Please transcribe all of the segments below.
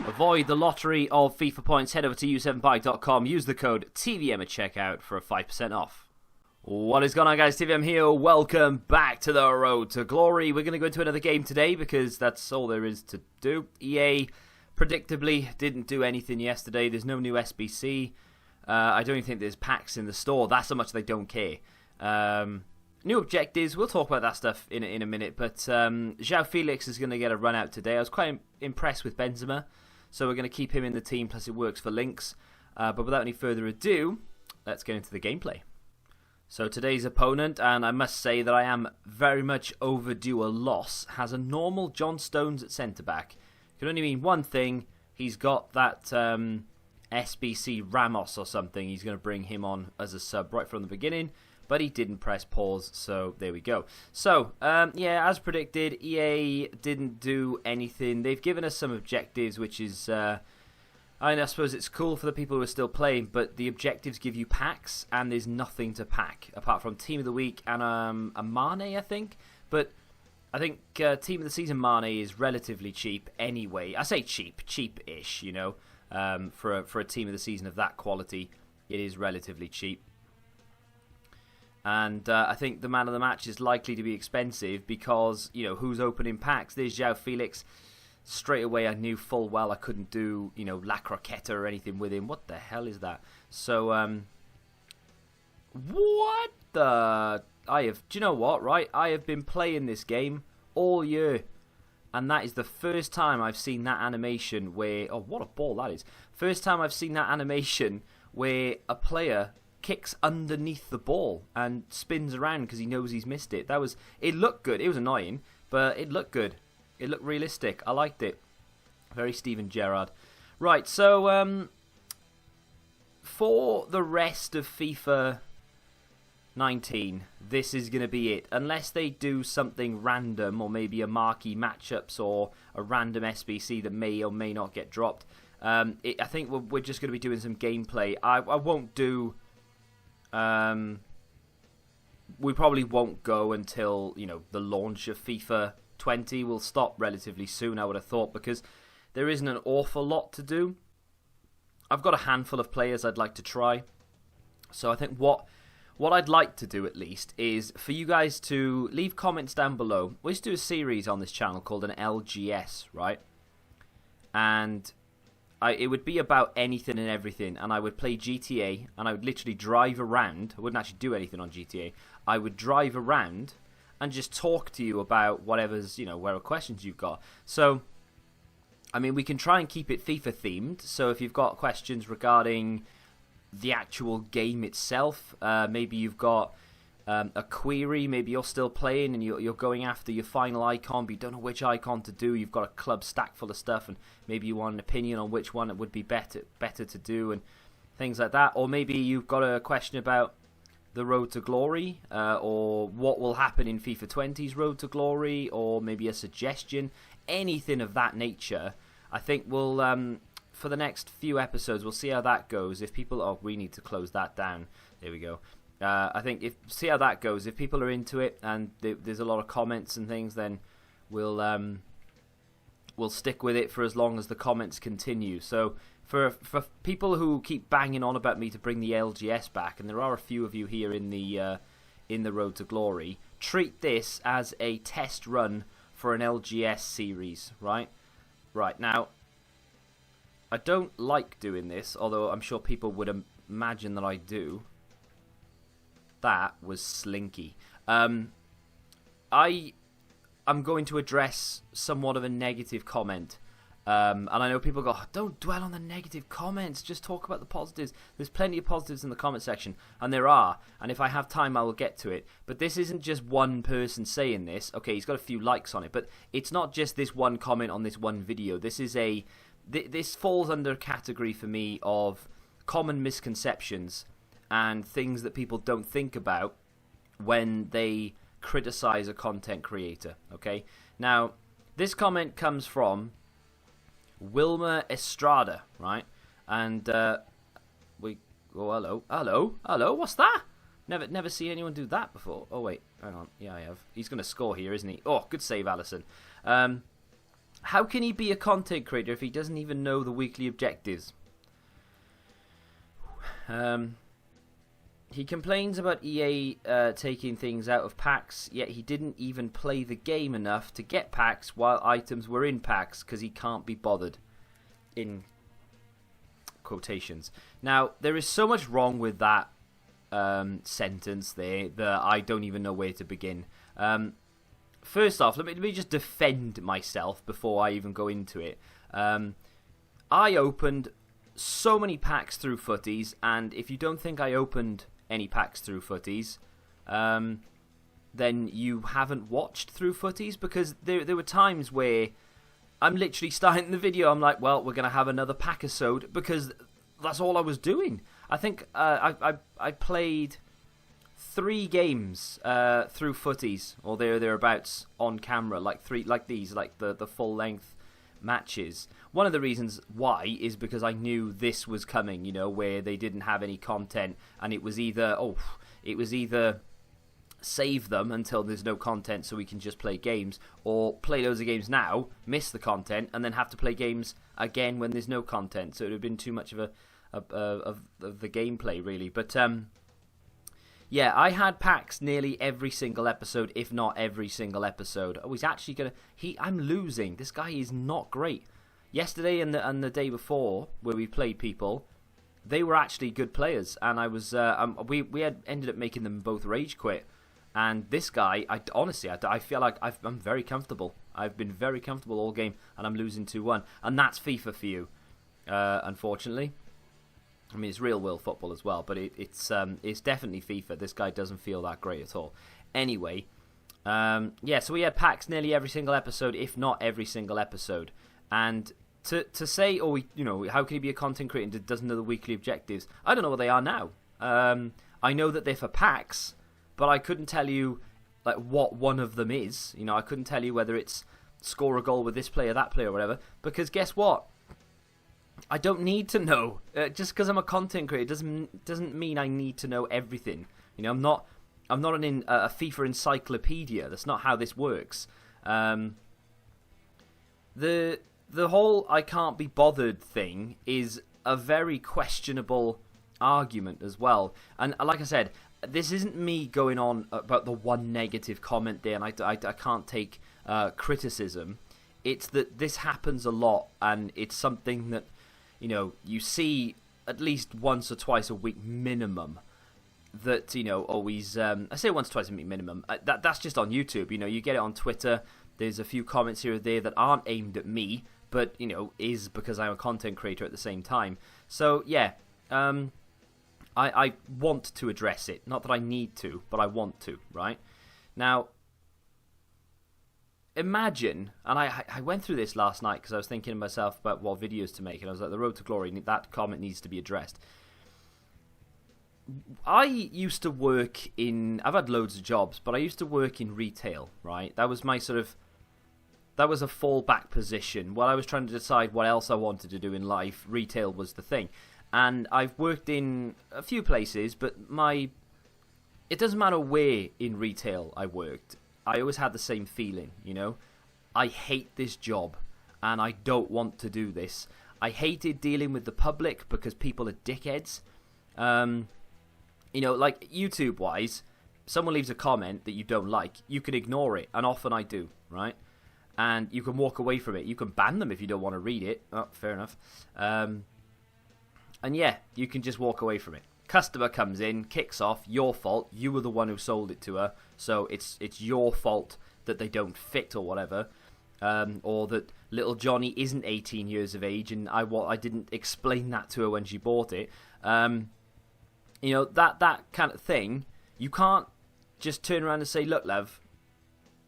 Avoid the lottery of FIFA points. Head over to u7bike.com. Use the code TVM at checkout for a 5% off. What is going on, guys? TVM here. Welcome back to the road to glory. We're going to go into another game today because that's all there is to do. EA, predictably, didn't do anything yesterday. There's no new SBC. I don't even think there's packs in the store. That's how much they don't care. New objectives. We'll talk about that stuff in a minute. But João Felix is going to get a run out today. I was quite impressed with Benzema. So we're going to keep him in the team. Plus it works for links. But without any further ado, let's get into the gameplay. So today's opponent, and I must say that I am very much overdue a loss, has a normal John Stones at centre-back. Can only mean one thing. He's got that SBC Ramos or something. He's going to bring him on as a sub right from the beginning, but he didn't press pause, so there we go. So, yeah, as predicted, EA didn't do anything. They've given us some objectives, which is... I suppose it's cool for the people who are still playing, but the objectives give you packs, and there's nothing to pack, apart from Team of the Week and a Mane, I think. But I think Team of the Season Mane is relatively cheap anyway. I say cheap, cheap-ish, you know. For a Team of the Season of that quality, it is relatively cheap. And I think the Man of the Match is likely to be expensive because, you know, who's opening packs? There's João Felix. Straight away, I knew full well I couldn't do, you know, La Croqueta or anything with him. What the hell is that? So, what the... do you know what, right? I have been playing this game all year. And that is the first time I've seen that animation where... Oh, what a ball that is. First time I've seen that animation where a player kicks underneath the ball and spins around because he knows he's missed it. It looked good. It was annoying, but it looked good. It looked realistic. I liked it. Very Steven Gerrard. Right, so for the rest of FIFA 19, this is going to be it. Unless they do something random, or maybe a marquee matchups, or a random SBC that may or may not get dropped. I think we're just going to be doing some gameplay. I won't do... we probably won't go until, you know, the launch of FIFA 20 will stop relatively soon, I would have thought, because there isn't an awful lot to do. I've got a handful of players I'd like to try. So I think what I'd like to do, at least, is for you guys to leave comments down below. We used to do a series on this channel called an LGS, right? And it would be about anything and everything, and I would play GTA, and I would literally drive around. I wouldn't actually do anything on GTA. I would drive around and just talk to you about whatever's, you know, whatever questions you've got. So, I mean, we can try and keep it FIFA themed. So if you've got questions regarding the actual game itself, maybe you've got a query, maybe you're still playing and you're going after your final icon, but you don't know which icon to do. You've got a club stack full of stuff, and maybe you want an opinion on which one it would be better to do, and things like that. Or maybe you've got a question about the Road to Glory, or what will happen in FIFA 20's Road to Glory, or maybe a suggestion, anything of that nature. I think we'll, for the next few episodes, we'll see how that goes. If people, oh, we need to close that down. There we go. I think see how that goes. If people are into it and there's a lot of comments and things, then we'll stick with it for as long as the comments continue. So for people who keep banging on about me to bring the LGS back, and there are a few of you here in the Road to Glory, treat this as a test run for an LGS series, right? Right, now, I don't like doing this, although I'm sure people would imagine that I do. That was slinky. I'm going to address somewhat of a negative comment. And I know people go, oh, don't dwell on the negative comments, just talk about the positives. There's plenty of positives in the comment section, and there are, and if I have time I will get to it. But this isn't just one person saying this. Okay, he's got a few likes on it, but it's not just this one comment on this one video. This is this falls under a category for me of common misconceptions and things that people don't think about when they criticize a content creator. Okay, now this comment comes from Wilma Estrada, right? And hello, what's that? Never seen anyone do that before. Oh wait, hang on, yeah I have. He's gonna score here, isn't he? Oh, good save, Allison. how can he be a content creator if he doesn't even know the weekly objectives? He complains about EA taking things out of packs, yet he didn't even play the game enough to get packs while items were in packs because he can't be bothered. In quotations. Now, there is so much wrong with that sentence there that I don't even know where to begin. First off, let me just defend myself before I even go into it. I opened so many packs through footies, and if you don't think I opened any packs through footies, then you haven't watched through footies, because there were times where I'm literally starting the video, I'm like, well, we're going to have another pack-a-sode, because that's all I was doing. I think I played 3 games through footies, or thereabouts, on camera, like the full-length matches. One of the reasons why is because I knew this was coming, you know, where they didn't have any content, and it was either save them until there's no content so we can just play games, or play loads of games now, miss the content, and then have to play games again when there's no content. So it would have been too much of the gameplay, really. But yeah, I had packs nearly every single episode, if not every single episode. Oh, he's actually gonna. I'm losing. This guy is not great. Yesterday and the day before, where we played people, they were actually good players, and I was we had ended up making them both rage quit. And this guy, I feel like I'm very comfortable. I've been very comfortable all game, and I'm losing 2-1, and that's FIFA for you, unfortunately. I mean, it's real world football as well, but it's definitely FIFA. This guy doesn't feel that great at all. Anyway, yeah, so we had packs nearly every single episode, if not every single episode. And to say, how can he be a content creator and doesn't know the weekly objectives? I don't know what they are now. I know that they're for packs, but I couldn't tell you like what one of them is. You know, I couldn't tell you whether it's score a goal with this player, that player, or whatever. Because guess what? I don't need to know. Just because I'm a content creator doesn't mean I need to know everything. You know, I'm not a FIFA encyclopedia. That's not how this works. The whole I can't be bothered thing is a very questionable argument as well. And like I said, this isn't me going on about the one negative comment there, and I can't take criticism. It's that this happens a lot, and it's something that, you know, you see at least once or twice a week minimum. That, you know, always I say once or twice a week minimum. That's just on YouTube. You know, you get it on Twitter. There's a few comments here or there that aren't aimed at me, but, you know, is because I'm a content creator at the same time. So yeah, I want to address it. Not that I need to, but I want to, right? Now, imagine, and I went through this last night because I was thinking to myself about what videos to make, and I was like, the road to glory, that comment needs to be addressed. I used to work I've had loads of jobs, but I used to work in retail, right? That was that was a fallback position. While I was trying to decide what else I wanted to do in life, retail was the thing. And I've worked in a few places, but it doesn't matter where in retail I worked. I always had the same feeling, you know. I hate this job, and I don't want to do this. I hated dealing with the public because people are dickheads. You know, like YouTube-wise, someone leaves a comment that you don't like, you can ignore it, and often I do, right? And you can walk away from it. You can ban them if you don't want to read it. Oh, fair enough. And yeah, you can just walk away from it. Customer comes in, kicks off, your fault. You were the one who sold it to her, so it's your fault that they don't fit or whatever, or that little Johnny isn't 18 years of age, and I didn't explain that to her when she bought it. You know, that kind of thing. You can't just turn around and say, look, love,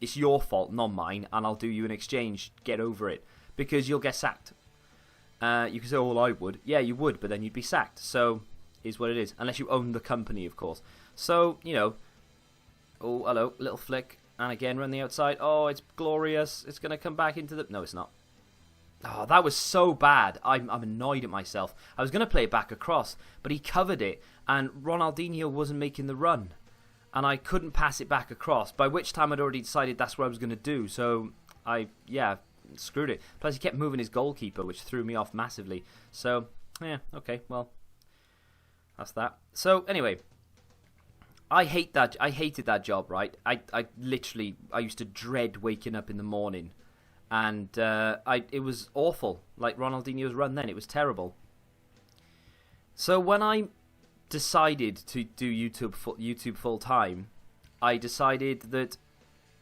it's your fault, not mine, and I'll do you an exchange. Get over it, because you'll get sacked. You can say, oh, well, I would. Yeah, you would, but then you'd be sacked. So, is what it is. Unless you own the company, of course. So, you know, oh, hello, little flick. And again, run the outside. Oh, it's glorious. It's going to come back into the... No, it's not. Oh, that was so bad. I'm annoyed at myself. I was going to play it back across, but he covered it, and Ronaldinho wasn't making the run. And I couldn't pass it back across, by which time I'd already decided that's what I was going to do. So, screwed it. Plus, he kept moving his goalkeeper, which threw me off massively. So, yeah, okay, well, that's that. So, anyway, I hated that job, right? I used to dread waking up in the morning, and it was awful. Like Ronaldinho's run then, it was terrible. So when I decided to do YouTube full time, I decided that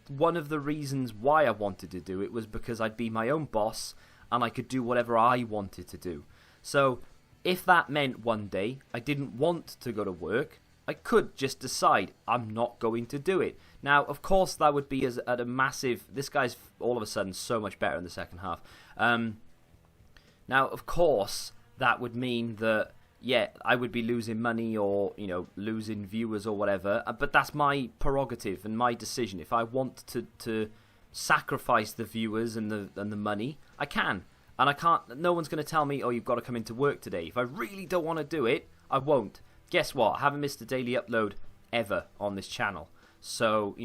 one of the reasons why I wanted to do it was because I'd be my own boss and I could do whatever I wanted to do. So if that meant one day I didn't want to go to work, I could just decide I'm not going to do it. Now, of course, that would be at a massive... This guy's all of a sudden so much better in the second half. Now, of course, that would mean that, yeah, I would be losing money or, losing viewers or whatever. But that's my prerogative and my decision. If I want to sacrifice the viewers and the money, I can. And I can't... No one's going to tell me, oh, you've got to come into work today. If I really don't want to do it, I won't. Guess what? I haven't missed a daily upload ever on this channel. So,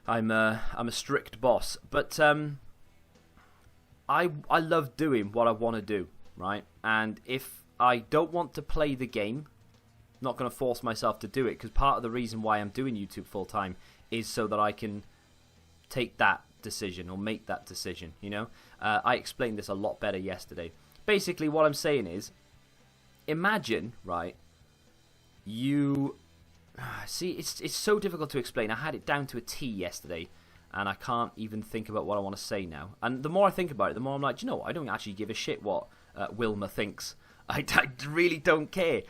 I'm a strict boss. But I love doing what I want to do, right? And if I don't want to play the game, I'm not going to force myself to do it, because part of the reason why I'm doing YouTube full time is so that I can take that decision or make that decision, I explained this a lot better yesterday. Basically, what I'm saying is, imagine, right, you... See, it's so difficult to explain. I had it down to a T yesterday, and I can't even think about what I want to say now. And the more I think about it, the more I'm like, I don't actually give a shit what Wilma thinks. I really don't care.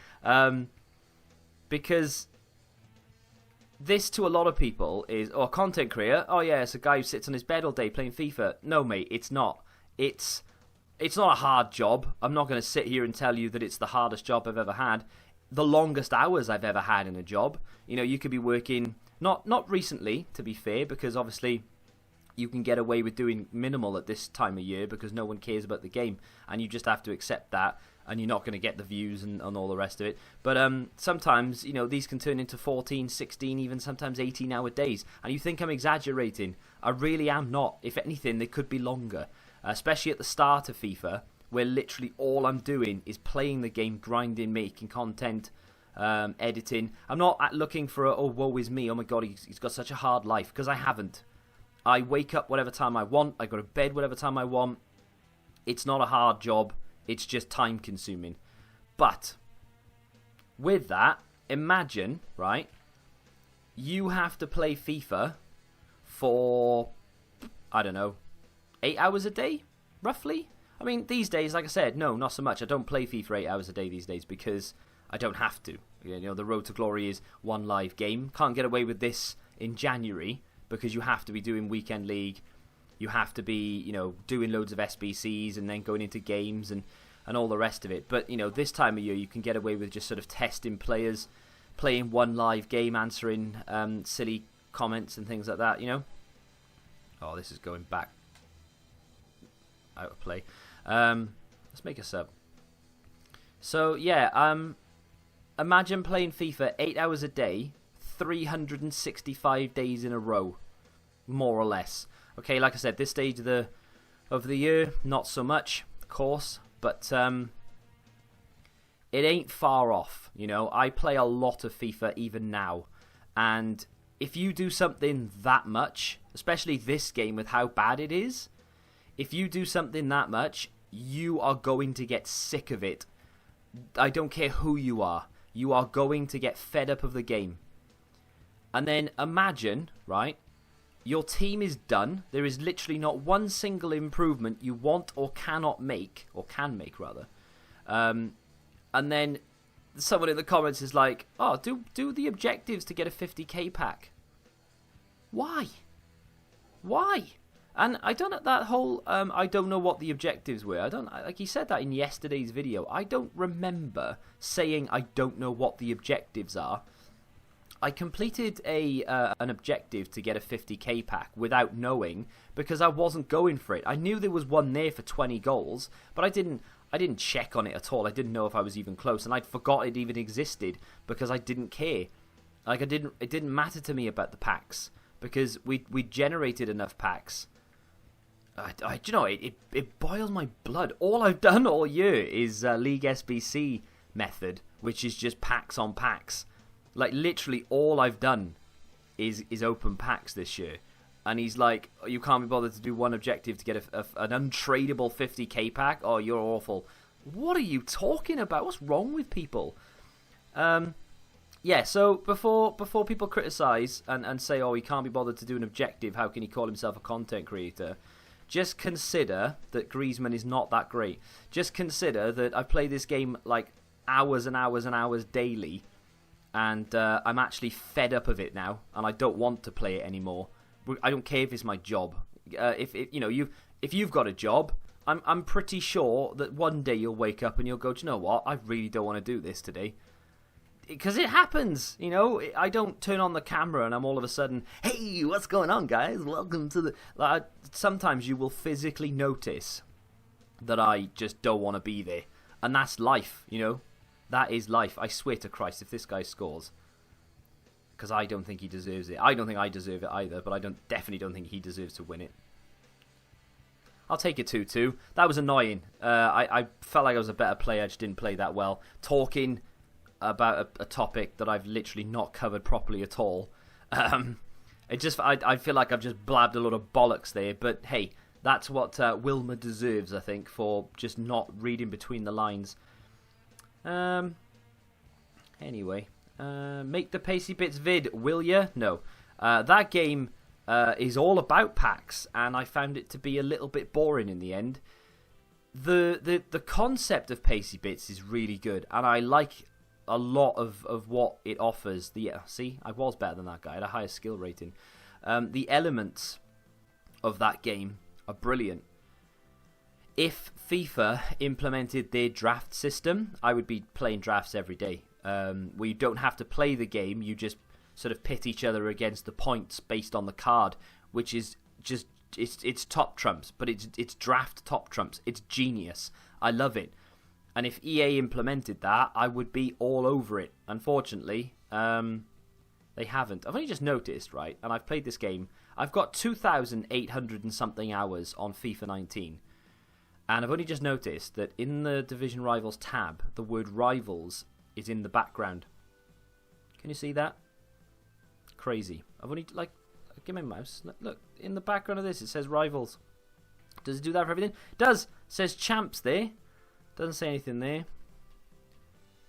Because this, to a lot of people, is, a content creator, oh yeah, it's a guy who sits on his bed all day playing FIFA. No, mate, it's not. It's not a hard job. I'm not going to sit here and tell you that it's the hardest job I've ever had. The longest hours I've ever had in a job. You could be working, not recently, to be fair, because obviously you can get away with doing minimal at this time of year because no one cares about the game, and you just have to accept that, and you're not going to get the views and all the rest of it. But sometimes, these can turn into 14, 16, even sometimes 18-hour days, and you think I'm exaggerating. I really am not. If anything, they could be longer, especially at the start of FIFA, where literally all I'm doing is playing the game, grinding, making content, editing. I'm not looking for oh, woe is me, oh my god, he's got such a hard life, because I haven't. I wake up whatever time I want, I go to bed whatever time I want. It's not a hard job, it's just time consuming. But with that, imagine, right, you have to play FIFA for, I don't know, 8 hours a day, roughly? I mean, these days, like I said, no, not so much. I don't play FIFA 8 hours a day these days because I don't have to. The road to glory is one live game. Can't get away with this in January because you have to be doing weekend league. You have to be, doing loads of SBCs and then going into games and all the rest of it. But, this time of year, you can get away with just sort of testing players, playing one live game, answering silly comments and things like that, Oh, this is going back out of play. Let's make a sub. So yeah, imagine playing FIFA 8 hours a day, 365 days in a row, more or less. Okay, like I said, this stage of the year, not so much, of course, but it ain't far off. I play a lot of FIFA even now, and if you do something that much, especially this game with how bad it is, if you do something that much, you are going to get sick of it. I don't care who you are. You are going to get fed up of the game. And then imagine, right, your team is done. There is literally not one single improvement you want or cannot make, or can make rather. And then someone in the comments is like, oh, do the objectives to get a 50k pack. Why? Why? And I don't know that whole, I don't know what the objectives were. Like he said that in yesterday's video. I don't remember saying I don't know what the objectives are. I completed an objective to get a 50k pack without knowing because I wasn't going for it. I knew there was one there for 20 goals, but I didn't check on it at all. I didn't know if I was even close, and I'd forgot it even existed because I didn't care. Like it didn't matter to me about the packs because we generated enough packs. do you know, it boils my blood. All I've done all year is League SBC method, which is just packs on packs. Like, literally all I've done is open packs this year. And he's like, oh, you can't be bothered to do one objective to get an untradeable 50k pack? Oh, you're awful. What are you talking about? What's wrong with people? Yeah, so before people criticise and say, oh, he can't be bothered to do an objective, how can he call himself a content creator? Just consider that Griezmann is not that great. Just consider that I've played this game like hours and hours and hours daily, and I'm actually fed up of it now, and I don't want to play it anymore. I don't care if it's my job. If you've got a job, I'm pretty sure that one day you'll wake up and you'll go, do you know what? I really don't want to do this today. Because it happens, you know. I don't turn on the camera and I'm all of a sudden, hey, what's going on, guys? Welcome to the... sometimes you will physically notice that I just don't want to be there. And that's life, you know. That is life. I swear to Christ, if this guy scores... Because I don't think he deserves it. I don't think I deserve it either, but I definitely don't think he deserves to win it. I'll take it 2-2. That was annoying. I felt like I was a better player. I just didn't play that well. Talking about a topic that I've literally not covered properly at all. I feel like I've just blabbed a lot of bollocks there. But hey, that's what Wilma deserves, I think, for just not reading between the lines. Anyway. Make the Pacey Bits vid, will ya? No. That game is all about packs, and I found it to be a little bit boring in the end. The concept of Pacey Bits is really good, and I like a lot of what it offers. See, I was better than that guy. I had a higher skill rating. The elements of that game are brilliant. If FIFA implemented their draft system, I would be playing drafts every day. Where you don't have to play the game, you just sort of pit each other against the points based on the card, which is just it's top trumps, but it's draft top trumps. It's genius. I love it. And if EA implemented that, I would be all over it. Unfortunately, they haven't. I've only just noticed, right? And I've played this game. I've got 2,800 and something hours on FIFA 19. And I've only just noticed that in the Division Rivals tab, the word Rivals is in the background. Can you see that? Crazy. I've only, give me my mouse. Look, in the background of this, it says Rivals. Does it do that for everything? It does. It says Champs there. Doesn't say anything there.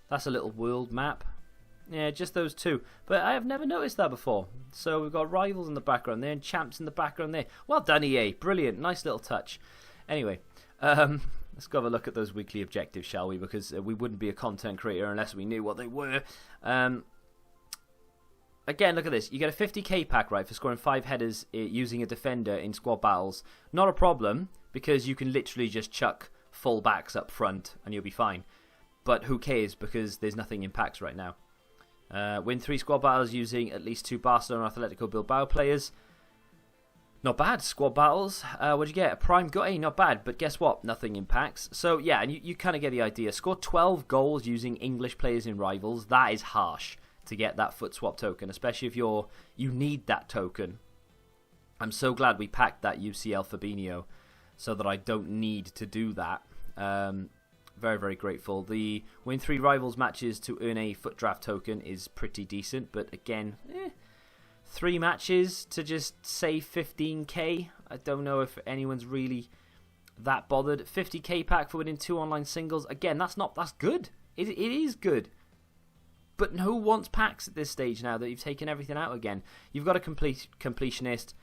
That's a little world map. Yeah, just those two. But I have never noticed that before. So we've got Rivals in the background there and Champs in the background there. Well done, EA. Brilliant. Nice little touch. Anyway, let's go have a look at those weekly objectives, shall we? Because we wouldn't be a content creator unless we knew what they were. Again, look at this. You get a 50k pack, right, for scoring 5 headers using a defender in squad battles. Not a problem, because you can literally just chuck full backs up front and you'll be fine. But who cares, because there's nothing in packs right now. Win 3 squad battles using at least 2 Barcelona Atletico Bilbao players. Not bad. Squad battles. What'd you get? A prime goal. Hey, not bad. But guess what? Nothing in packs. So, yeah, and you kind of get the idea. Score 12 goals using English players in Rivals. That is harsh to get that foot swap token, especially if you need that token. I'm so glad we packed that UCL Fabinho so that I don't need to do that. Very, very grateful. The win 3 Rivals matches to earn a foot draft token is pretty decent, but again, 3 matches to just save 15k. I don't know if anyone's really that bothered. 50k pack for winning 2 online singles. Again, that's good. It is good. But who wants packs at this stage now that you've taken everything out again? You've got a completionist,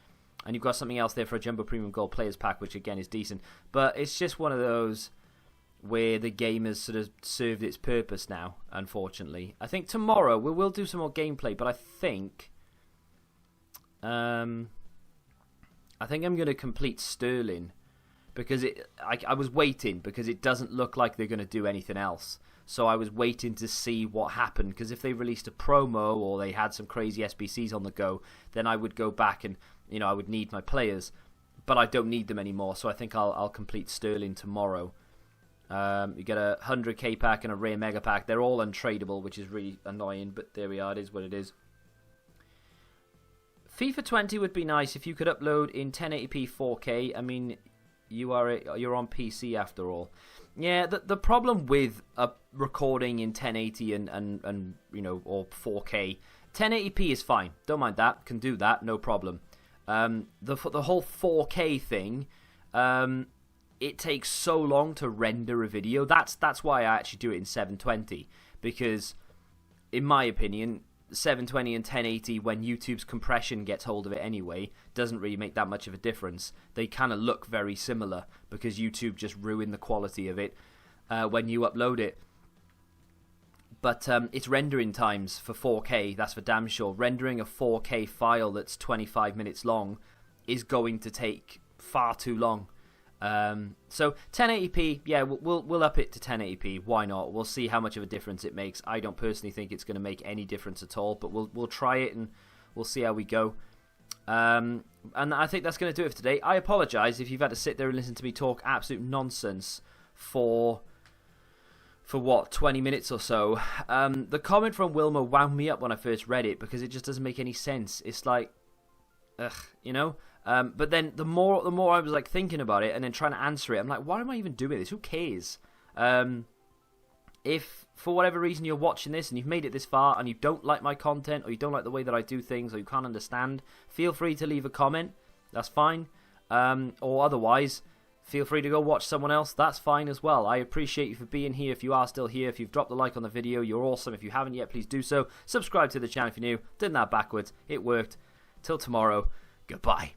and you've got something else there for a Jumbo Premium Gold Players pack, which again is decent. But it's just one of those where the game has sort of served its purpose now, unfortunately. I think tomorrow we will do some more gameplay, but I think I'm going to complete Sterling because I was waiting because it doesn't look like they're going to do anything else. So I was waiting to see what happened, because if they released a promo or they had some crazy SBCs on the go, then I would go back and, I would need my players. But I don't need them anymore, so I think I'll complete Sterling tomorrow. You get a 100k pack and a rare mega pack. They're all untradeable, which is really annoying, but there we are. It is what it is. FIFA 20 would be nice if you could upload in 1080p 4K. I mean, You're on PC after all. Yeah, the problem with a recording in 1080 and or 4K, 1080p is fine. Don't mind that. Can do that. No problem. The whole 4K thing, it takes so long to render a video. That's why I actually do it in 720, because in my opinion, 720 and 1080, when YouTube's compression gets hold of it anyway, doesn't really make that much of a difference. They kind of look very similar because YouTube just ruined the quality of it when you upload it. But its rendering times for 4K, that's for damn sure. Rendering a 4K file that's 25 minutes long is going to take far too long. So 1080p, yeah, we'll up it to 1080p. Why not? We'll see how much of a difference it makes. I don't personally think it's going to make any difference at all, but we'll try it and we'll see how we go. And I think that's going to do it for today. I apologise if you've had to sit there and listen to me talk absolute nonsense for what, 20 minutes or so. The comment from Wilma wound me up when I first read it because it just doesn't make any sense. It's like, ugh, but then the more I was like thinking about it and then trying to answer it, I'm like, why am I even doing this? Who cares? If for whatever reason you're watching this and you've made it this far and you don't like my content or you don't like the way that I do things or you can't understand, feel free to leave a comment. That's fine. Or otherwise, feel free to go watch someone else. That's fine as well. I appreciate you for being here. If you are still here, if you've dropped a like on the video, you're awesome. If you haven't yet, please do so. Subscribe to the channel if you're new. Did that backwards. It worked. Till tomorrow. Goodbye.